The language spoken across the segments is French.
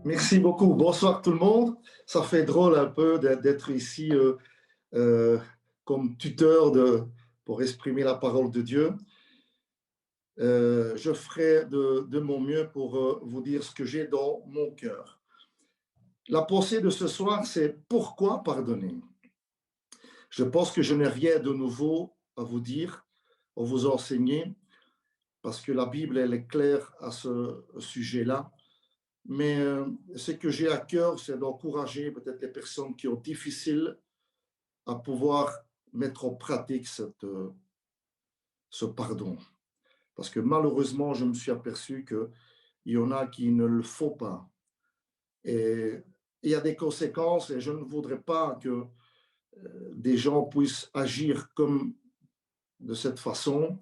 Merci beaucoup. Bonsoir tout le monde. Ça fait drôle un peu d'être ici euh, comme tuteur pour exprimer la parole de Dieu. Je ferai de mon mieux pour vous dire ce que j'ai dans mon cœur. La pensée de ce soir, c'est pourquoi pardonner. Je pense que je n'ai rien de nouveau à vous dire, à vous enseigner, parce que la Bible, elle est claire à ce sujet-là. Mais ce que j'ai à cœur, c'est d'encourager peut-être les personnes qui ont difficile à pouvoir mettre en pratique ce pardon. Parce que malheureusement, je me suis aperçu qu'il y en a qui ne le font pas. Et il y a des conséquences et je ne voudrais pas que des gens puissent agir comme de cette façon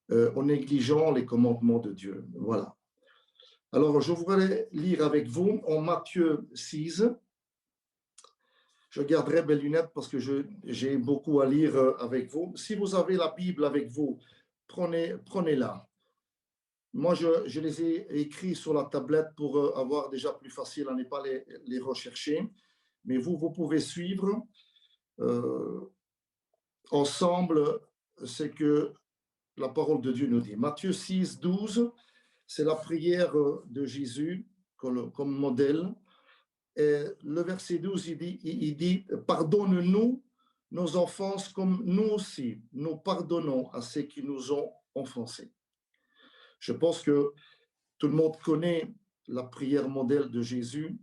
en négligeant les commandements de Dieu. Voilà. Alors, je voudrais lire avec vous en Matthieu 6. Je garderai mes lunettes parce que j'ai beaucoup à lire avec vous. Si vous avez la Bible avec vous, prenez-la. Moi, je les ai écrits sur la tablette pour avoir déjà plus facile à ne pas les rechercher. Mais vous pouvez suivre ensemble ce que la parole de Dieu nous dit. Matthieu 6, 12, c'est la prière de Jésus comme modèle. Et le verset 12, il dit pardonne-nous nos offenses comme nous aussi, nous pardonnons à ceux qui nous ont offensés. Je pense que tout le monde connaît la prière modèle de Jésus,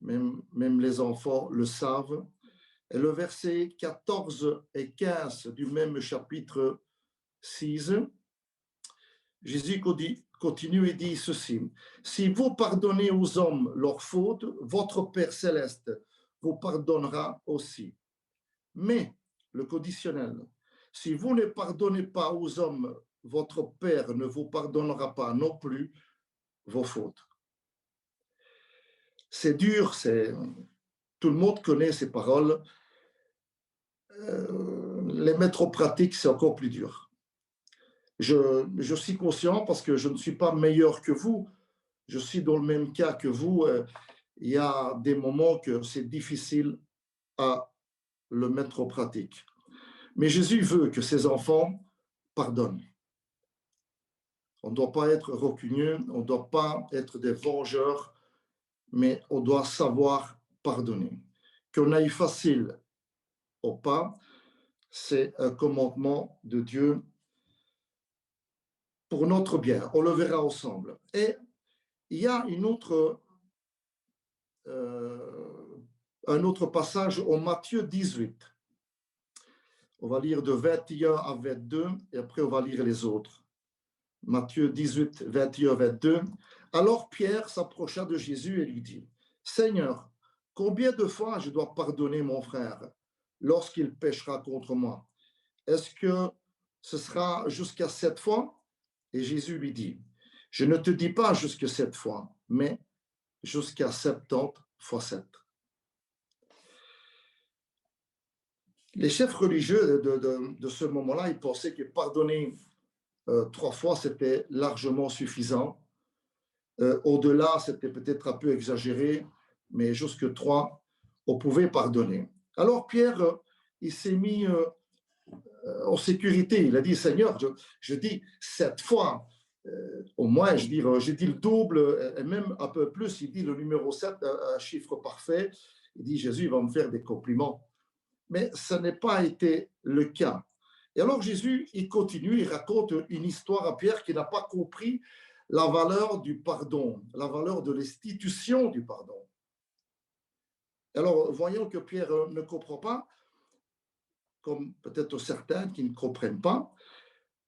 même les enfants le savent. Et le verset 14 et 15 du même chapitre 6, Jésus continue et dit ceci. Si vous pardonnez aux hommes leurs fautes, votre Père céleste vous pardonnera aussi. Mais, le conditionnel, si vous ne pardonnez pas aux hommes, votre Père ne vous pardonnera pas non plus vos fautes. C'est dur, tout le monde connaît ces paroles. Les mettre en pratique, c'est encore plus dur. Je suis conscient parce que je ne suis pas meilleur que vous. Je suis dans le même cas que vous. Il y a des moments que c'est difficile à le mettre en pratique. Mais Jésus veut que ses enfants pardonnent. On ne doit pas être rancunieux, on ne doit pas être des vengeurs, mais on doit savoir pardonner. Qu'on aille facile ou pas, c'est un commandement de Dieu pour notre bien. On le verra ensemble. Et il y a un autre passage en Matthieu 18. On va lire de 21 à 22 et après on va lire les autres. Matthieu 18, 21 à 22. Alors Pierre s'approcha de Jésus et lui dit, Seigneur, combien de fois je dois pardonner mon frère lorsqu'il péchera contre moi? Est-ce que ce sera jusqu'à 7 fois? Et Jésus lui dit, je ne te dis pas jusqu'à 7 fois, mais jusqu'à 70 fois 7. Les chefs religieux de ce moment-là, ils pensaient que pardonner 3 fois, c'était largement suffisant. Au-delà, c'était peut-être un peu exagéré, mais jusque 3, on pouvait pardonner. Alors Pierre, il s'est mis en sécurité. Il a dit, Seigneur, je dis 7 fois. Au moins, j'ai dit le double, et même un peu plus. Il dit le numéro 7, un chiffre parfait. Il dit, Jésus va me faire des compliments. Mais ça n'a pas été le cas. Et alors Jésus, il continue, il raconte une histoire à Pierre qui n'a pas compris la valeur du pardon, la valeur de l'institution du pardon. Alors, voyons que Pierre ne comprend pas, comme peut-être certains qui ne comprennent pas.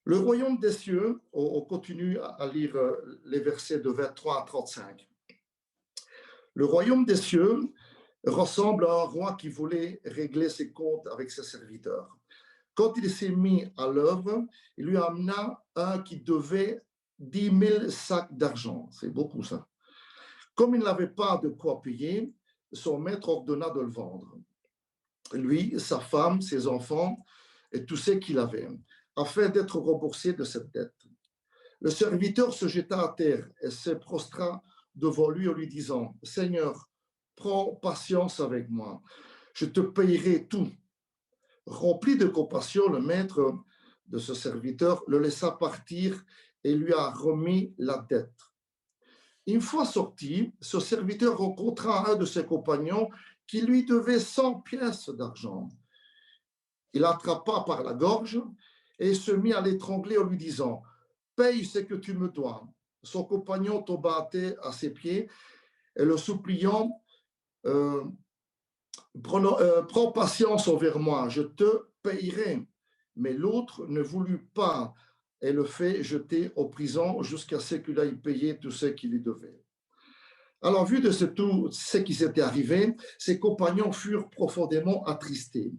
Le royaume des cieux, on continue à lire les versets de 23 à 35. Le royaume des cieux ressemble à un roi qui voulait régler ses comptes avec ses serviteurs. Quand il s'est mis à l'œuvre, il lui amena un qui devait 10 000 sacs d'argent. C'est beaucoup ça. Comme il n'avait pas de quoi payer, son maître ordonna de le vendre. Lui, sa femme, ses enfants et tout ce qu'il avait, afin d'être remboursé de cette dette. Le serviteur se jeta à terre et se prostra devant lui en lui disant, Seigneur, prends patience avec moi, je te payerai tout. Rempli de compassion, le maître de ce serviteur le laissa partir et lui a remis la dette. Une fois sorti, ce serviteur rencontra un de ses compagnons qui lui devait 100 pièces d'argent. Il l'attrapa par la gorge et se mit à l'étrangler en lui disant, paye ce que tu me dois. Son compagnon tomba à ses pieds et le suppliant, prends patience envers moi, je te payerai. Mais l'autre ne voulut pas et le fait jeter en prison jusqu'à ce qu'il aille payer tout ce qu'il lui devait. Alors, vu de tout ce qui s'était arrivé, ses compagnons furent profondément attristés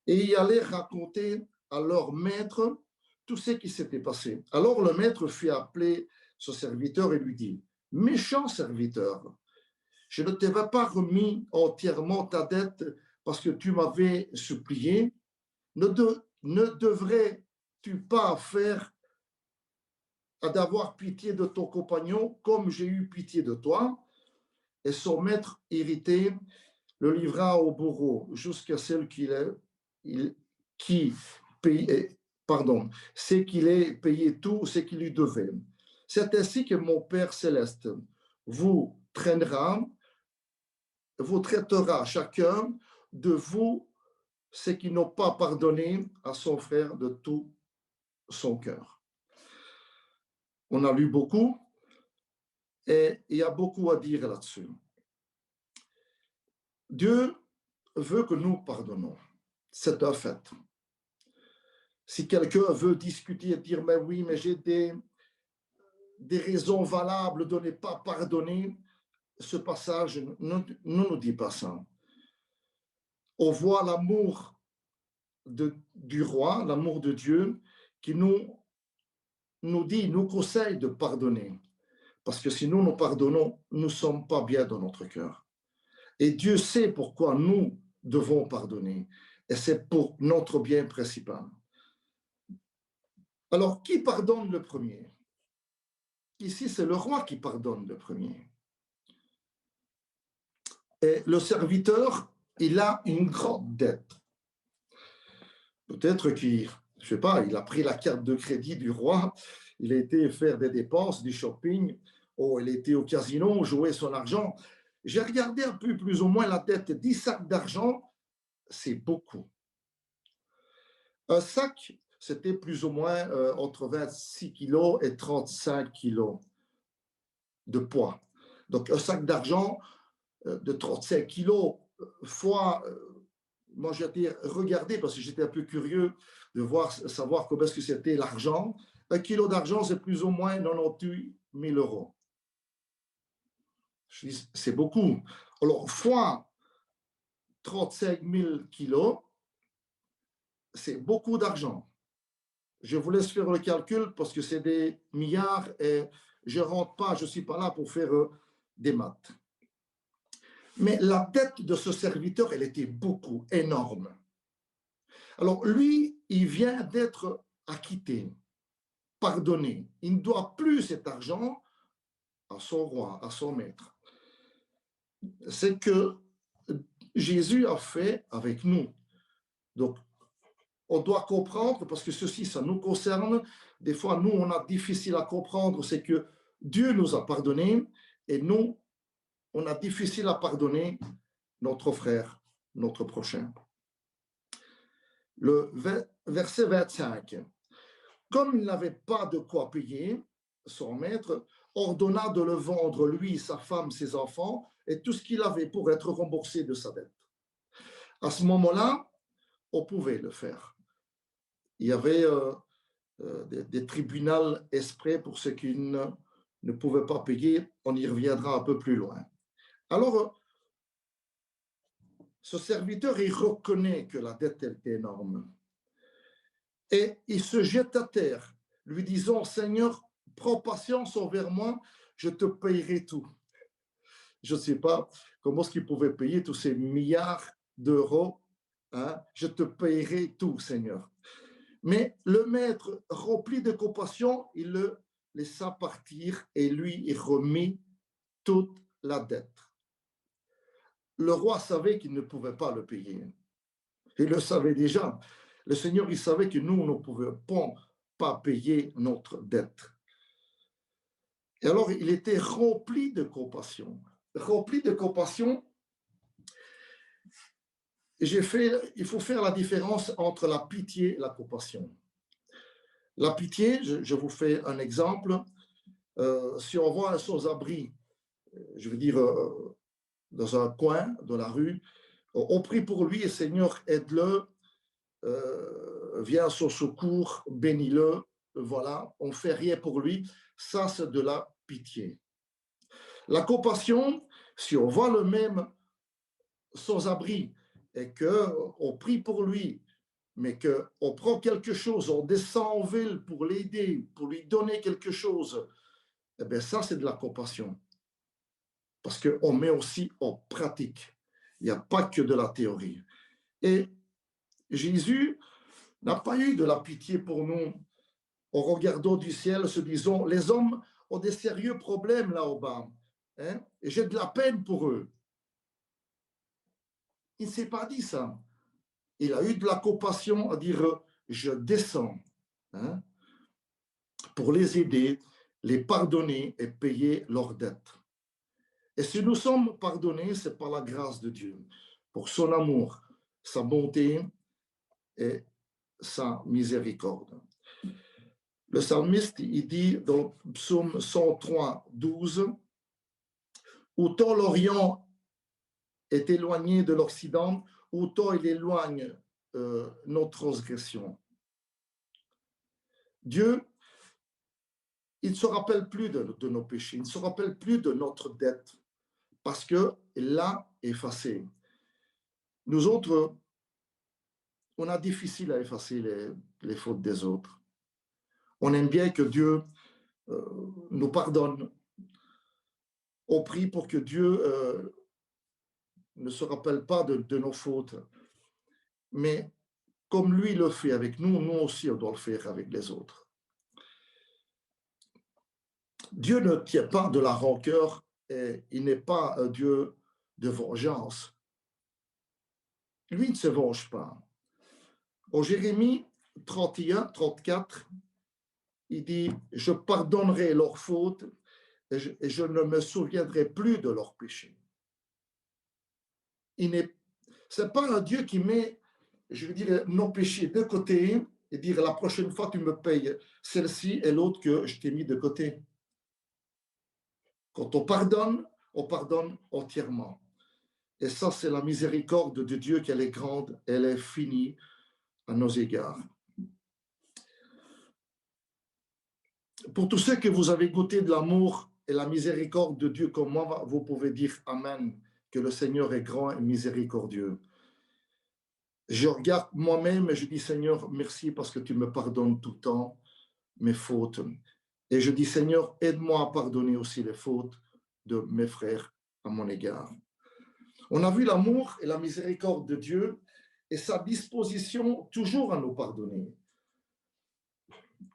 et y allèrent raconter à leur maître tout ce qui s'était passé. Alors le maître fit appeler ce serviteur et lui dit, méchant serviteur, je ne t'avais pas remis entièrement ta dette parce que tu m'avais supplié. Ne devrais-tu pas faire d'avoir pitié de ton compagnon comme j'ai eu pitié de toi? Et son maître irrité le livra au bourreau jusqu'à celle c'est qu'il ait payé tout ce qu'il lui devait. C'est ainsi que mon Père céleste vous traitera chacun de vous ce qui n'ont pas pardonné à son frère de tout son cœur. On a lu beaucoup et il y a beaucoup à dire là-dessus. Dieu veut que nous pardonnons. C'est un fait. Si quelqu'un veut discuter et dire, mais oui, mais j'ai des raisons valables de ne pas pardonner, ce passage ne nous dit pas ça. On voit l'amour du roi, l'amour de Dieu, qui nous conseille de pardonner. Parce que si nous pardonnons, nous ne sommes pas bien dans notre cœur. Et Dieu sait pourquoi nous devons pardonner. Et c'est pour notre bien principal. Alors, qui pardonne le premier? Ici, c'est le roi qui pardonne le premier. Et le serviteur, il a une grande dette. Peut-être qu'il, je sais pas, il a pris la carte de crédit du roi, il a été faire des dépenses, du shopping, ou il était au casino, jouer son argent. J'ai regardé un peu plus ou moins la dette, 10 sacs d'argent, c'est beaucoup. Un sac, c'était plus ou moins entre 26 kilos et 35 kilos de poids. Donc, un sac d'argent de 35 kilos fois, moi j'étais regardé parce que j'étais un peu curieux de savoir comment est-ce que c'était l'argent. Un kilo d'argent, c'est plus ou moins 98 000 euros. Je dis, c'est beaucoup. Alors, fois 35 000 kilos, c'est beaucoup d'argent. Je vous laisse faire le calcul parce que c'est des milliards et je ne rentre pas, je ne suis pas là pour faire des maths. Mais la dette de ce serviteur, elle était beaucoup, énorme. Alors lui, il vient d'être acquitté, pardonné. Il ne doit plus cet argent à son roi, à son maître. C'est que Jésus a fait avec nous. Donc, on doit comprendre, parce que ceci, ça nous concerne. Des fois, nous, on a difficile à comprendre, c'est que Dieu nous a pardonné et nous, on a difficile à pardonner notre frère, notre prochain. Le verset 25. Comme il n'avait pas de quoi payer, son maître ordonna de le vendre, lui, sa femme, ses enfants, et tout ce qu'il avait pour être remboursé de sa dette. À ce moment-là, on pouvait le faire. Il y avait des tribunaux exprès pour ceux qui ne pouvaient pas payer. On y reviendra un peu plus loin. Alors, ce serviteur, il reconnaît que la dette est énorme. Et il se jette à terre, lui disant, Seigneur, prends patience envers moi, je te payerai tout. Je ne sais pas comment est-ce qu'il pouvait payer tous ces milliards d'euros. Hein? Je te payerai tout, Seigneur. Mais le maître, rempli de compassion, il le laissa partir et lui, il remit toute la dette. Le roi savait qu'il ne pouvait pas le payer. Il le savait déjà. Le Seigneur, il savait que nous ne pouvions pas payer notre dette. Et alors, il était rempli de compassion. Rempli de compassion. Il faut faire la différence entre la pitié et la compassion. La pitié, je vous fais un exemple. Si on voit un sans-abri, je veux dire, dans un coin de la rue, on prie pour lui et Seigneur, aide-le, viens à son secours, bénis-le, voilà, on fait rien pour lui. Ça, c'est de la pitié. La compassion, si on voit le même sans-abri et qu'on prie pour lui, mais qu'on prend quelque chose, on descend en ville pour l'aider, pour lui donner quelque chose, eh bien ça, c'est de la compassion. Parce qu'on met aussi en pratique. Il n'y a pas que de la théorie. Et Jésus n'a pas eu de la pitié pour nous en regardant du ciel, se disant, les hommes ont des sérieux problèmes là-bas, hein, et j'ai de la peine pour eux. Il ne s'est pas dit ça. Il a eu de la compassion à dire, je descends, hein, pour les aider, les pardonner et payer leurs dettes. Et si nous sommes pardonnés, c'est par la grâce de Dieu, pour son amour, sa bonté et sa miséricorde. Le psalmiste, il dit dans le psaume 103, 12, « Autant l'Orient est éloigné de l'Occident, autant il éloigne nos transgressions. » Dieu, il ne se rappelle plus de nos péchés, il ne se rappelle plus de notre dette, parce qu'il l'a effacé. Nous autres, on a difficile à effacer les fautes des autres. On aime bien que Dieu nous pardonne. On prie pour que Dieu ne se rappelle pas de nos fautes. Mais comme lui le fait avec nous, nous aussi, on doit le faire avec les autres. Dieu ne tient pas de la rancœur et il n'est pas un Dieu de vengeance. Lui ne se venge pas. En Jérémie 31, 34, il dit, je pardonnerai leurs fautes et je ne me souviendrai plus de leurs péchés. Ce n'est pas un Dieu qui met, je veux dire, nos péchés de côté et dire la prochaine fois tu me payes celle-ci et l'autre que je t'ai mis de côté. Quand on pardonne entièrement. Et ça, c'est la miséricorde de Dieu, qu'elle est grande, elle est finie à nos égards. Pour tous ceux que vous avez goûté de l'amour et la miséricorde de Dieu comme moi, vous pouvez dire Amen, que le Seigneur est grand et miséricordieux. Je regarde moi-même et je dis Seigneur, merci parce que tu me pardonnes tout le temps mes fautes. Et je dis Seigneur, aide-moi à pardonner aussi les fautes de mes frères à mon égard. On a vu l'amour et la miséricorde de Dieu et sa disposition toujours à nous pardonner.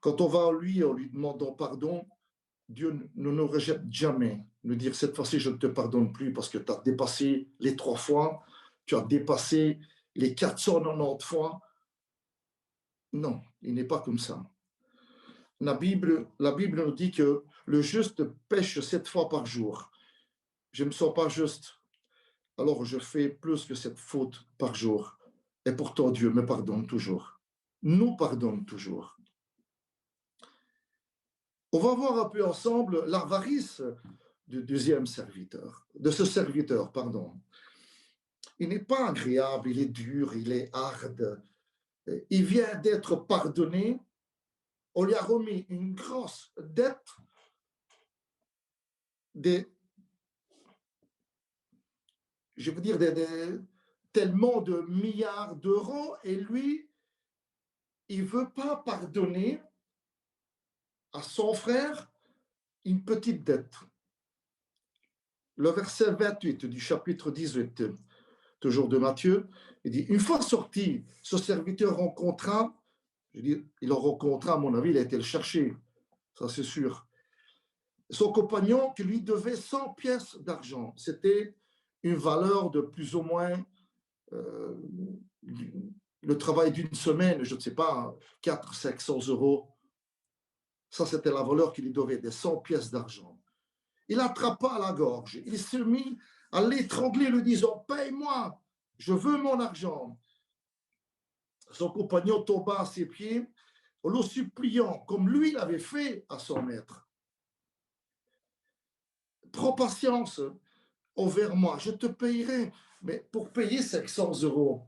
Quand on va à lui en lui demandant pardon, Dieu ne nous rejette jamais. Nous dire cette fois-ci, je ne te pardonne plus parce que tu as dépassé les 3 fois, tu as dépassé les 490 fois. Non, il n'est pas comme ça. La Bible nous dit que le juste pêche 7 fois par jour. Je ne me sens pas juste. Alors je fais plus que 7 fautes par jour. Et pourtant, Dieu me pardonne toujours. Nous pardonne toujours. On va voir un peu ensemble l'avarice du deuxième serviteur, de ce serviteur, pardon. Il n'est pas agréable, il est dur, il est hard. Il vient d'être pardonné. On lui a remis une grosse dette tellement de milliards d'euros et lui, il ne veut pas pardonner à son frère une petite dette. Le verset 28 du chapitre 18, toujours de Matthieu, il dit, une fois sorti, ce serviteur rencontra, il le rencontra, à mon avis, il a été le chercher, ça c'est sûr. son compagnon qui lui devait 100 pièces d'argent. C'était une valeur de plus ou moins euh, le travail d'une semaine, je ne sais pas, 400-500 euros. Ça, c'était la valeur qu'il lui devait, des 100 pièces d'argent. Il attrapa à la gorge. Il se mit à l'étrangler, lui disant, paye-moi, je veux mon argent. Son compagnon tomba à ses pieds, en le suppliant, comme lui l'avait fait à son maître. Prends patience envers moi, je te payerai. Mais pour payer 500 euros,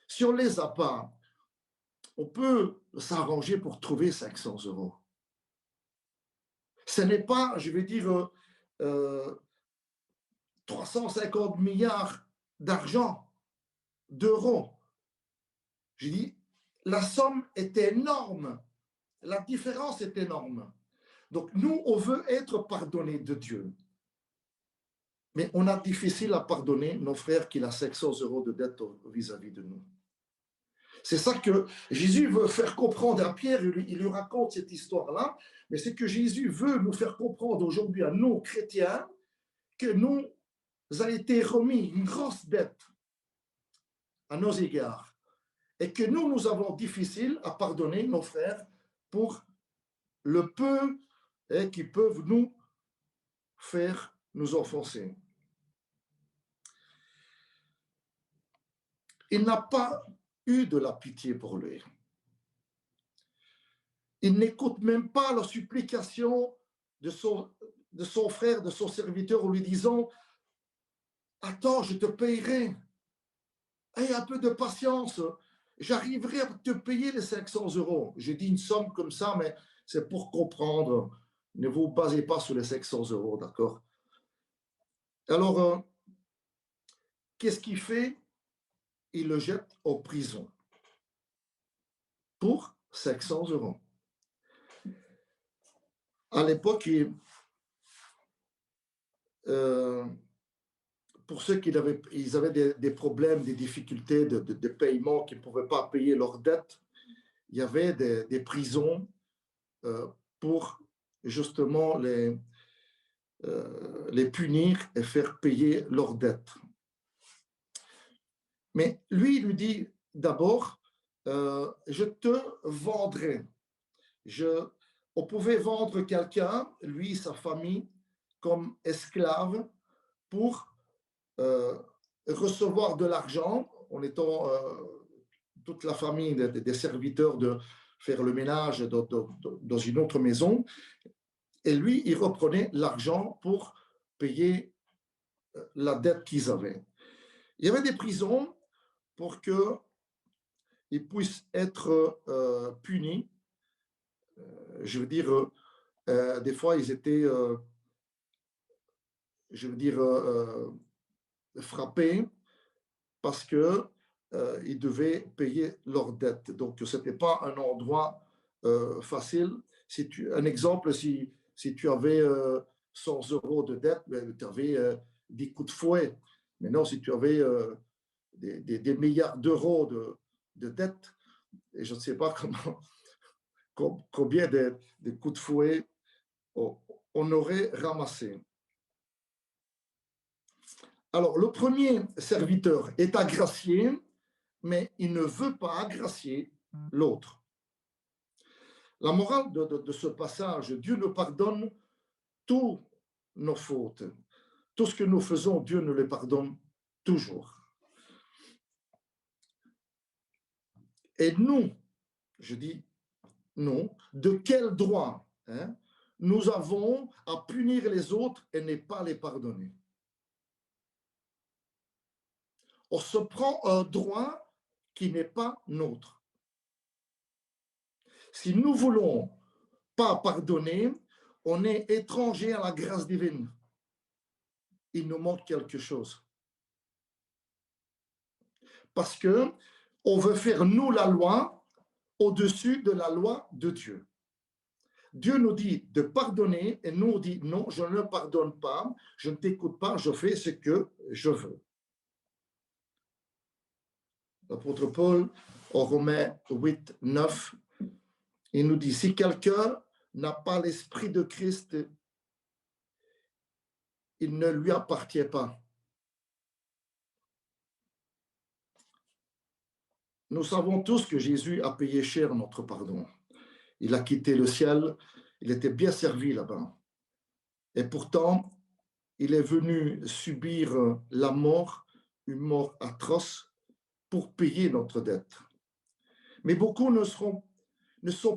si on ne les a pas, on peut s'arranger pour trouver 500 euros. Ce n'est pas, je vais dire, 350 milliards d'argent, d'euros. Je dis, la somme est énorme. La différence est énorme. Donc, nous, on veut être pardonnés de Dieu. Mais on a difficile à pardonner nos frères qui ont 500 euros de dette vis-à-vis de nous. C'est ça que Jésus veut faire comprendre à Pierre. Il lui raconte cette histoire-là. Mais c'est que Jésus veut nous faire comprendre aujourd'hui à nous, chrétiens, que nous a été remis une grosse dette à nos égards. Et que nous avons difficile à pardonner nos frères pour le peu qui peuvent nous faire nous offenser. Il n'a pas eu de la pitié pour lui. Il n'écoute même pas la supplication de son frère, de son serviteur, en lui disant « Attends, je te payerai. Aie un peu de patience. J'arriverai à te payer les 500 euros. » J'ai dit une somme comme ça, mais c'est pour comprendre. Ne vous basez pas sur les 500 euros, d'accord? Alors, qu'est-ce qu'il fait? Il le jette en prison pour 500 euros. À l'époque, pour ceux qui avaient des problèmes, des difficultés de paiement, qui ne pouvaient pas payer leurs dettes, il y avait des prisons pour justement les punir et faire payer leurs dettes. Mais lui, il lui dit d'abord, je te vendrai. On pouvait vendre quelqu'un, lui, sa famille, comme esclave pour recevoir de l'argent en étant toute la famille des serviteurs de faire le ménage dans une autre maison. Et lui, il reprenait l'argent pour payer la dette qu'ils avaient. Il y avait des prisons pour qu'ils puissent être punis. Je veux dire, des fois, ils étaient, je veux dire, frappés parce que ils devaient payer leurs dettes. Donc, ce n'était pas un endroit facile. Un exemple, si tu avais 100 euros de dette, ben, tu avais des coups de fouet. Maintenant, si tu avais des milliards d'euros de dettes, et je ne sais pas combien de coups de fouet on aurait ramassé. Alors, le premier serviteur est agracié, mais il ne veut pas agracier l'autre. La morale de ce passage, Dieu nous pardonne toutes nos fautes. Tout ce que nous faisons, Dieu nous le pardonne toujours. Et nous, je dis nous, de quel droit nous avons à punir les autres et ne pas les pardonner? On se prend un droit qui n'est pas nôtre. Si nous ne voulons pas pardonner, on est étranger à la grâce divine. Il nous manque quelque chose. Parce que on veut faire, nous, la loi au-dessus de la loi de Dieu. Dieu nous dit de pardonner et nous on dit non, je ne pardonne pas, je ne t'écoute pas, je fais ce que je veux. L'apôtre Paul, en Romains 8, 9, il nous dit, si quelqu'un n'a pas l'esprit de Christ, il ne lui appartient pas. Nous savons tous que Jésus a payé cher notre pardon. Il a quitté le ciel, il était bien servi là-bas. Et pourtant, il est venu subir la mort, une mort atroce, pour payer notre dette. Mais beaucoup ne sont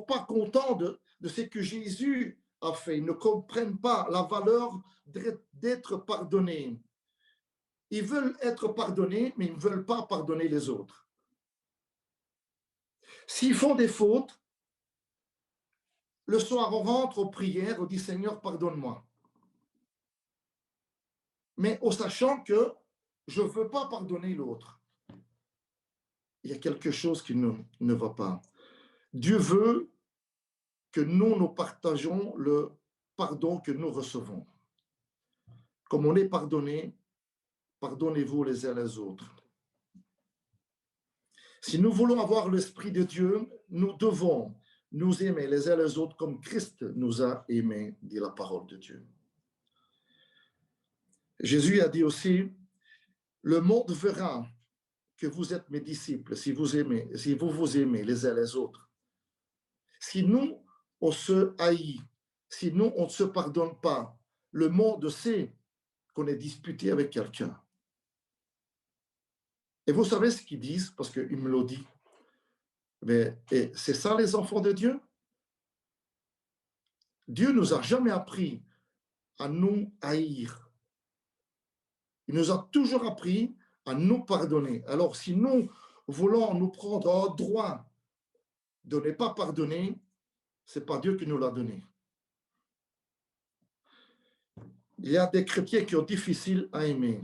pas contents de ce que Jésus a fait. Ils ne comprennent pas la valeur d'être pardonnés. Ils veulent être pardonnés, mais ils ne veulent pas pardonner les autres. S'ils font des fautes, le soir, on rentre aux prières, on dit Seigneur, pardonne-moi. Mais en sachant que je ne veux pas pardonner l'autre. Il y a quelque chose qui ne va pas. Dieu veut que nous partageons le pardon que nous recevons. Comme on est pardonné, pardonnez-vous les uns les autres. Si nous voulons avoir l'Esprit de Dieu, nous devons nous aimer les uns les autres comme Christ nous a aimés, dit la parole de Dieu. Jésus a dit aussi, le monde verra que vous êtes mes disciples si vous vous aimez les uns les autres. Si nous, on se haït, si nous, on ne se pardonne pas, le monde sait qu'on est disputé avec quelqu'un. Et vous savez ce qu'ils disent, parce qu'il me l'ont dit. Mais c'est ça les enfants de Dieu? Dieu nous a jamais appris à nous haïr. Il nous a toujours appris à nous pardonner. Alors, si nous voulons nous prendre en droit de ne pas pardonner, ce n'est pas Dieu qui nous l'a donné. Il y a des chrétiens qui sont difficiles à aimer.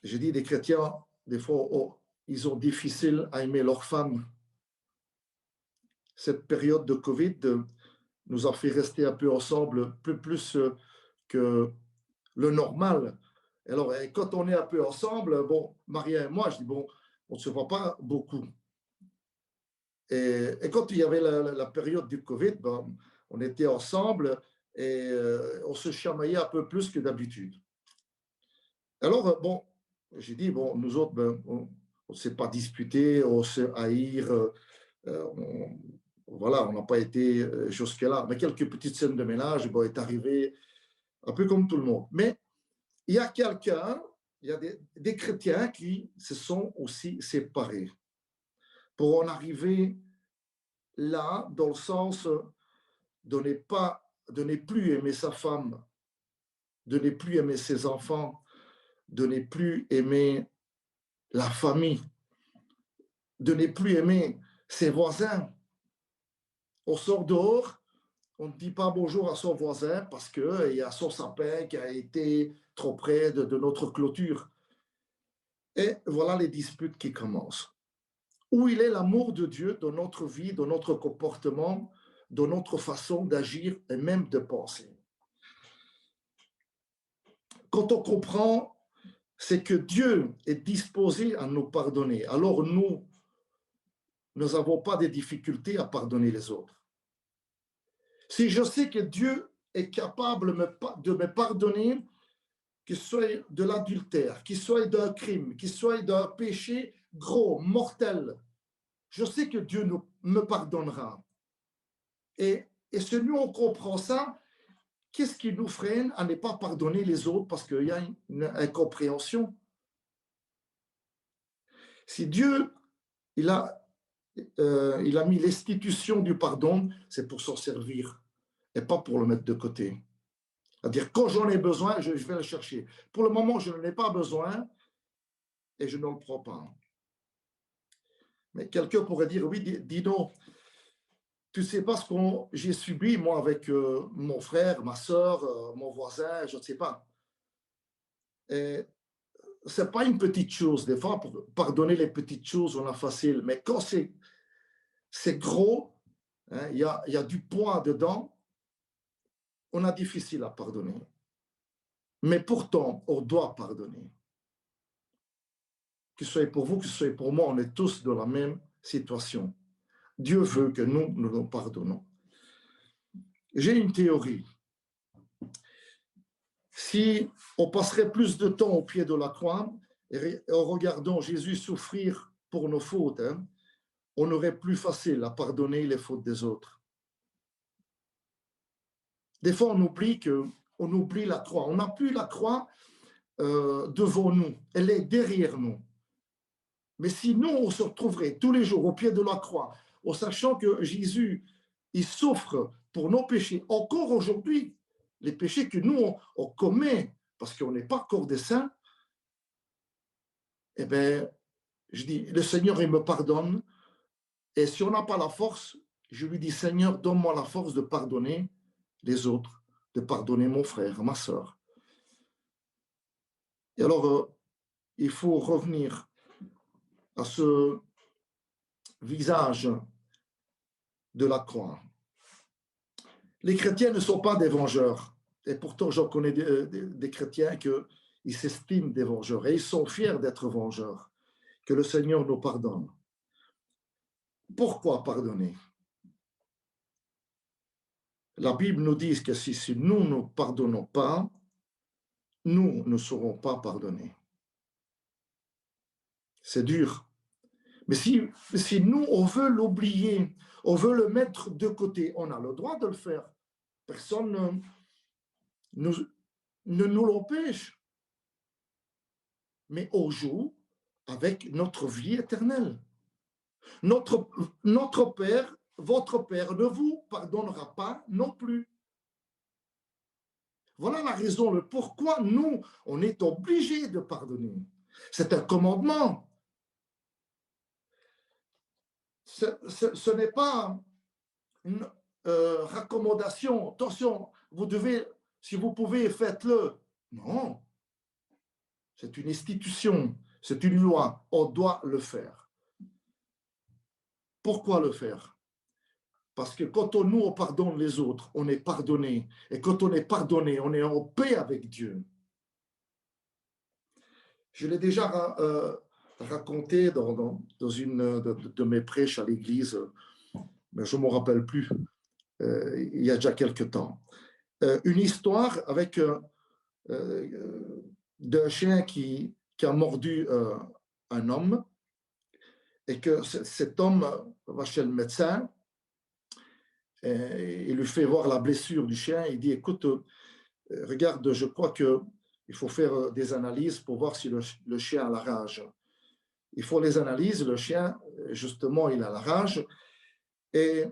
Je dis des chrétiens, des fois, ils sont difficiles à aimer leurs femmes. Cette période de Covid nous a fait rester un peu ensemble, plus que le normal. Alors, quand on est un peu ensemble, bon, Maria et moi, je dis, bon, on ne se voit pas beaucoup. Et quand il y avait la période du Covid, ben, on était ensemble et on se chamaillait un peu plus que d'habitude. Alors, bon, j'ai dit, bon, nous autres, ben, on ne s'est pas disputé, on se haïr, voilà, on n'a pas été jusque-là. Mais quelques petites scènes de ménage, bon, est arrivé un peu comme tout le monde. Mais il y a il y a des chrétiens qui se sont aussi séparés pour en arriver là, dans le sens de ne plus aimer sa femme, de ne plus aimer ses enfants, de ne plus aimer la famille, de ne plus aimer ses voisins. On sort dehors, on ne dit pas bonjour à son voisin parce qu'il y a son sapin qui a été trop près de notre clôture. Et voilà les disputes qui commencent. Où il est l'amour de Dieu dans notre vie, dans notre comportement, dans notre façon d'agir et même de penser. Quand on comprend, c'est que Dieu est disposé à nous pardonner. Alors nous n'avons pas de difficultés à pardonner les autres. Si je sais que Dieu est capable de me pardonner, qu'il soit de l'adultère, qu'il soit d'un crime, qu'il soit d'un péché gros, mortel, je sais que Dieu me pardonnera. Et si nous, on comprend ça, qu'est-ce qui nous freine à ne pas pardonner les autres parce qu'il y a une incompréhension? Si Dieu, il a mis l'institution du pardon, c'est pour s'en servir et pas pour le mettre de côté. C'est-à-dire, quand j'en ai besoin, je vais le chercher. Pour le moment, je n'en ai pas besoin et je ne le prends pas. Mais quelqu'un pourrait dire, oui, dis donc, tu ne sais pas ce que j'ai subi, moi, avec mon frère, ma soeur, mon voisin, je ne sais pas. Et ce n'est pas une petite chose. Des fois, pour pardonner les petites choses, on a facile. Mais quand c'est gros, hein, y a du poids dedans, on a difficile à pardonner. Mais pourtant, on doit pardonner. Que ce soit pour vous, que ce soit pour moi, on est tous dans la même situation. Dieu veut que nous pardonnons. J'ai une théorie. Si on passerait plus de temps au pied de la croix et en regardant Jésus souffrir pour nos fautes, hein, on aurait plus facile à pardonner les fautes des autres. Des fois, on oublie la croix. On n'a plus la croix devant nous. Elle est derrière nous. Mais si nous, on se retrouverait tous les jours au pied de la croix, en sachant que Jésus, il souffre pour nos péchés, encore aujourd'hui, les péchés que nous, on commet, parce qu'on n'est pas encore des saints, eh bien, je dis, le Seigneur, il me pardonne. Et si on n'a pas la force, je lui dis, Seigneur, donne-moi la force de pardonner les autres, de pardonner mon frère, ma soeur. Et alors, il faut revenir à ce visage de la croix. Les chrétiens ne sont pas des vengeurs. Et pourtant, j'en connais des chrétiens qui s'estiment des vengeurs. Et ils sont fiers d'être vengeurs. Que le Seigneur nous pardonne. Pourquoi pardonner? La Bible nous dit que si nous ne pardonnons pas, nous ne serons pas pardonnés. C'est dur. Mais si nous, on veut l'oublier, on veut le mettre de côté, on a le droit de le faire. Personne ne nous l'empêche. Mais on joue avec notre vie éternelle. Notre Père, votre Père ne vous pardonnera pas non plus. Voilà la raison, le pourquoi nous, on est obligés de pardonner. C'est un commandement. Ce n'est pas une recommandation. Attention, vous devez, si vous pouvez, faites-le. Non. C'est une institution, c'est une loi. On doit le faire. Pourquoi le faire? Parce que quand on pardonne les autres, on est pardonné. Et quand on est pardonné, on est en paix avec Dieu. Je l'ai déjà raconté dans une de mes prêches à l'église, mais je ne me rappelle plus, il y a déjà quelque temps. Une histoire avec d'un chien qui a mordu un homme, et que cet homme va chez le médecin, et il lui fait voir la blessure du chien, il dit, écoute, regarde, je crois qu'il faut faire des analyses pour voir si le chien a la rage. Il faut les analyses, le chien, justement, il a la rage, et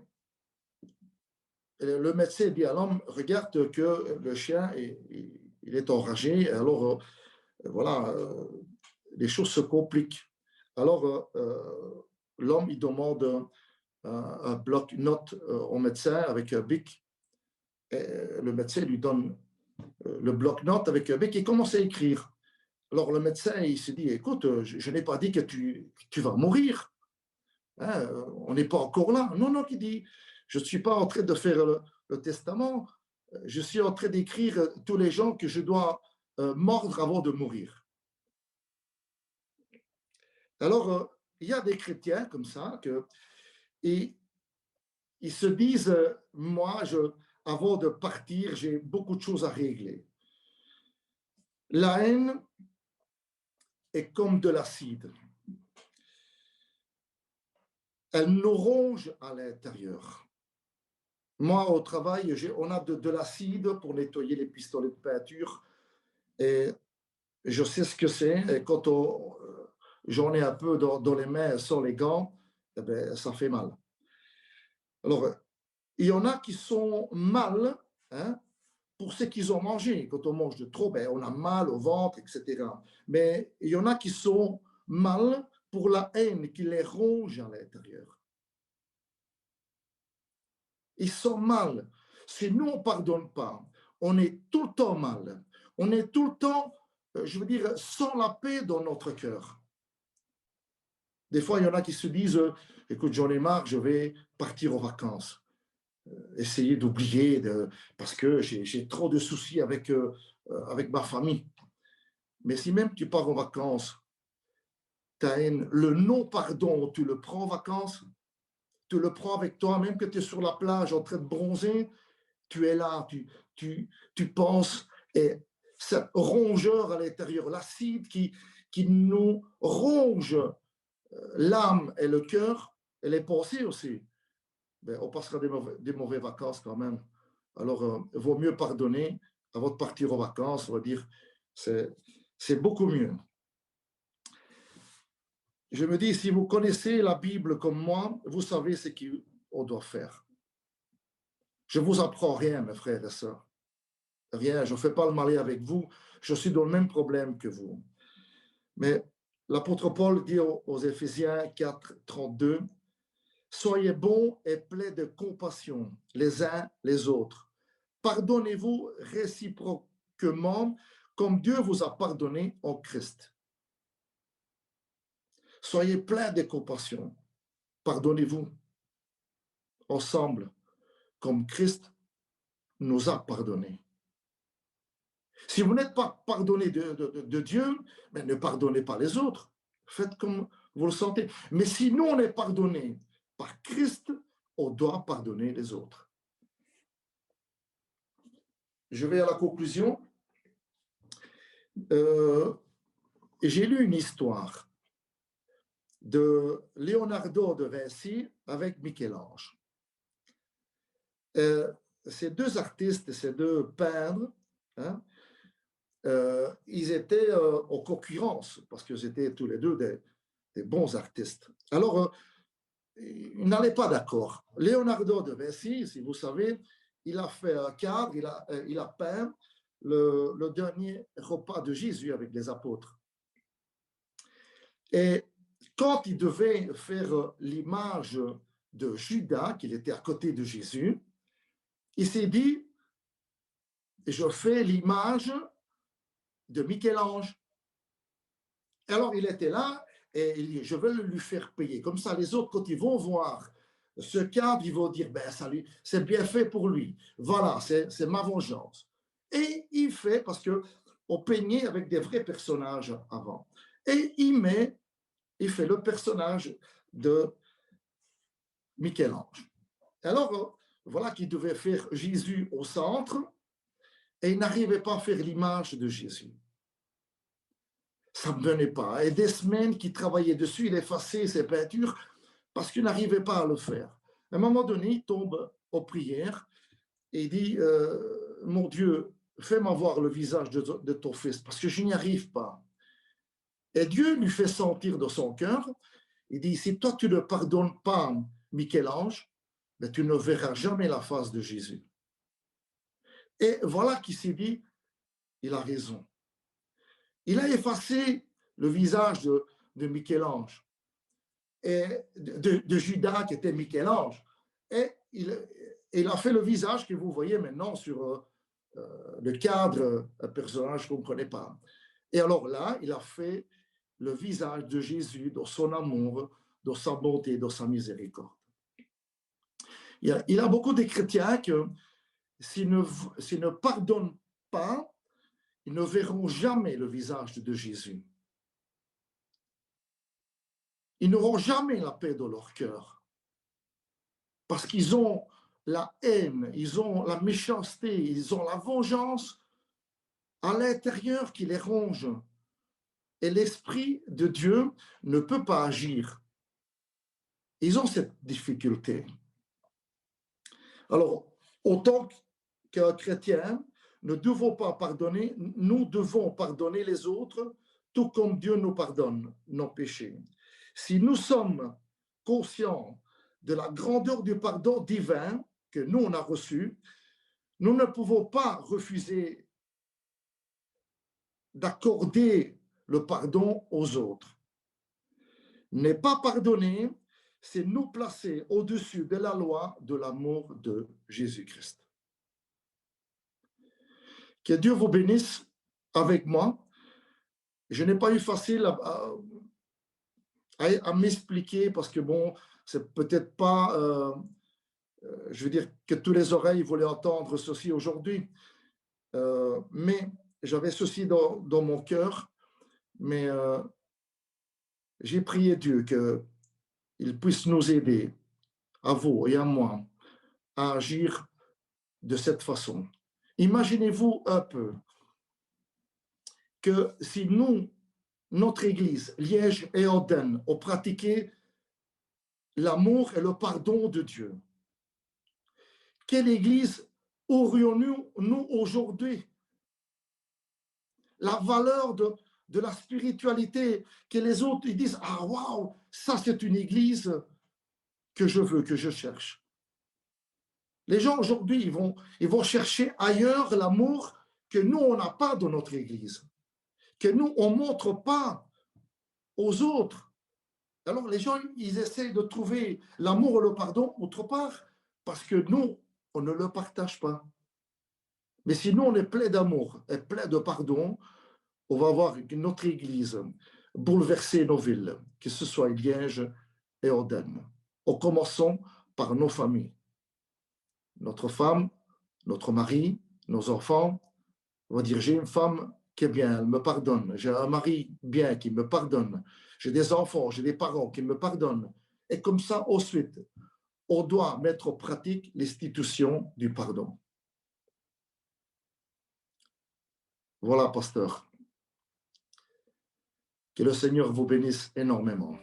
le médecin dit à l'homme, regarde que le chien, il est enragé, alors voilà, les choses se compliquent. Alors, l'homme, il demande un bloc-notes au médecin avec un bic. Et le médecin lui donne le bloc-notes avec un bic et commence à écrire. Alors, le médecin, il se dit, écoute, je n'ai pas dit que tu vas mourir. Hein, on n'est pas encore là. Non, non, il dit, je ne suis pas en train de faire le testament. Je suis en train d'écrire tous les gens que je dois mordre avant de mourir. Alors, il y a des chrétiens comme ça et ils se disent, moi, avant de partir, j'ai beaucoup de choses à régler. La haine est comme de l'acide. Elle nous ronge à l'intérieur. Moi, au travail, on a de l'acide pour nettoyer les pistolets de peinture et je sais ce que c'est. Et quand j'en ai un peu dans les mains sans les gants, eh bien, ça fait mal. Alors, il y en a qui sont mal, hein, pour ce qu'ils ont mangé. Quand on mange de trop, ben, on a mal au ventre, etc. Mais il y en a qui sont mal pour la haine qui les ronge à l'intérieur. Ils sont mal. Si nous, on ne pardonne pas, on est tout le temps mal. On est tout le temps, je veux dire, sans la paix dans notre cœur. Des fois, il y en a qui se disent, écoute, j'en ai marre, je vais partir en vacances. Essayer d'oublier parce que j'ai trop de soucis avec ma famille. Mais si même tu pars en vacances, ta haine, le non-pardon, tu le prends en vacances, tu le prends avec toi, même que tu es sur la plage en train de bronzer, tu es là, tu penses, et cette rongeur à l'intérieur, l'acide qui nous ronge l'âme et le cœur et les pensées aussi, ben, on passera des mauvaises vacances quand même. Alors, il vaut mieux pardonner avant de partir aux vacances, on va dire, c'est beaucoup mieux. Je me dis, si vous connaissez la Bible comme moi, vous savez ce qu'on doit faire. Je ne vous apprends rien, mes frères et sœurs. Rien, je ne fais pas le malin avec vous. Je suis dans le même problème que vous. Mais l'apôtre Paul dit aux Éphésiens 4, 32, « Soyez bons et pleins de compassion les uns les autres. Pardonnez-vous réciproquement comme Dieu vous a pardonné en Christ. » Soyez pleins de compassion. Pardonnez-vous ensemble comme Christ nous a pardonné. Si vous n'êtes pas pardonné de Dieu, mais ne pardonnez pas les autres. Faites comme vous le sentez. Mais si nous, on est pardonné par Christ, on doit pardonner les autres. Je vais à la conclusion. J'ai lu une histoire de Leonardo de Vinci avec Michel-Ange. Ces deux artistes, ces deux peintres, hein, ils étaient en concurrence parce qu'ils étaient tous les deux des bons artistes. Alors, ils n'allaient pas d'accord. Leonardo de Vinci, si vous savez, il a fait un cadre, il a peint le dernier repas de Jésus avec les apôtres. Et quand il devait faire l'image de Judas, qu'il était à côté de Jésus, il s'est dit, je fais l'image de Michel-Ange. Alors il était là et il dit, je vais lui faire payer. Comme ça, les autres, quand ils vont voir ce cadre, ils vont dire, ben, salut, c'est bien fait pour lui. Voilà, c'est ma vengeance. Et il fait, parce qu'on peignait avec des vrais personnages avant. Et il fait le personnage de Michel-Ange. Alors, voilà qu'il devait faire Jésus au centre et il n'arrivait pas à faire l'image de Jésus. Ça ne venait pas. Et des semaines qu'il travaillait dessus, il effaçait ses peintures parce qu'il n'arrivait pas à le faire. À un moment donné, il tombe aux prières et il dit, mon Dieu, fais-moi voir le visage de ton fils parce que je n'y arrive pas. Et Dieu lui fait sentir dans son cœur, il dit, si toi tu ne pardonnes pas Michel-Ange, ben, tu ne verras jamais la face de Jésus. Et voilà qu'il s'est dit, il a raison. Il a effacé le visage de Michel-Ange, et de Judas qui était Michel-Ange. Et il a fait le visage que vous voyez maintenant sur le cadre, un personnage qu'on ne connaît pas. Et alors là, il a fait le visage de Jésus dans son amour, dans sa bonté, dans sa miséricorde. Il y a beaucoup de chrétiens que s'ils ne pardonnent pas, ils ne verront jamais le visage de Jésus. Ils n'auront jamais la paix dans leur cœur. Parce qu'ils ont la haine, ils ont la méchanceté, ils ont la vengeance à l'intérieur qui les ronge. Et l'Esprit de Dieu ne peut pas agir. Ils ont cette difficulté. Alors, autant qu'un chrétien, ne devons pas pardonner, nous devons pardonner les autres, tout comme Dieu nous pardonne nos péchés. Si nous sommes conscients de la grandeur du pardon divin que nous, on a reçu, nous ne pouvons pas refuser d'accorder le pardon aux autres. Ne pas pardonner, c'est nous placer au-dessus de la loi de l'amour de Jésus-Christ. Que Dieu vous bénisse avec moi. Je n'ai pas eu facile à m'expliquer parce que bon, c'est peut-être pas, je veux dire que tous les oreilles voulaient entendre ceci aujourd'hui, mais j'avais ceci dans mon cœur, mais j'ai prié Dieu qu'il puisse nous aider, à vous et à moi, à agir de cette façon. Imaginez-vous un peu que si nous, notre Église, Liège et Odden, ont pratiqué l'amour et le pardon de Dieu, quelle Église aurions-nous nous aujourd'hui? La valeur de la spiritualité, que les autres ils disent, ah waouh, ça c'est une Église que je veux, que je cherche. Les gens aujourd'hui, ils vont chercher ailleurs l'amour que nous, on n'a pas dans notre Église, que nous, on ne montre pas aux autres. Alors les gens, ils essaient de trouver l'amour et le pardon autre part, parce que nous, on ne le partage pas. Mais si nous, on est plein d'amour et plein de pardon, on va voir notre Église bouleverser nos villes, que ce soit Liège et Odenne. En commençant par nos familles. Notre femme, notre mari, nos enfants. On va dire, j'ai une femme qui est bien, elle me pardonne. J'ai un mari bien qui me pardonne. J'ai des enfants, j'ai des parents qui me pardonnent. Et comme ça, ensuite, on doit mettre en pratique l'institution du pardon. Voilà, pasteur. Que le Seigneur vous bénisse énormément.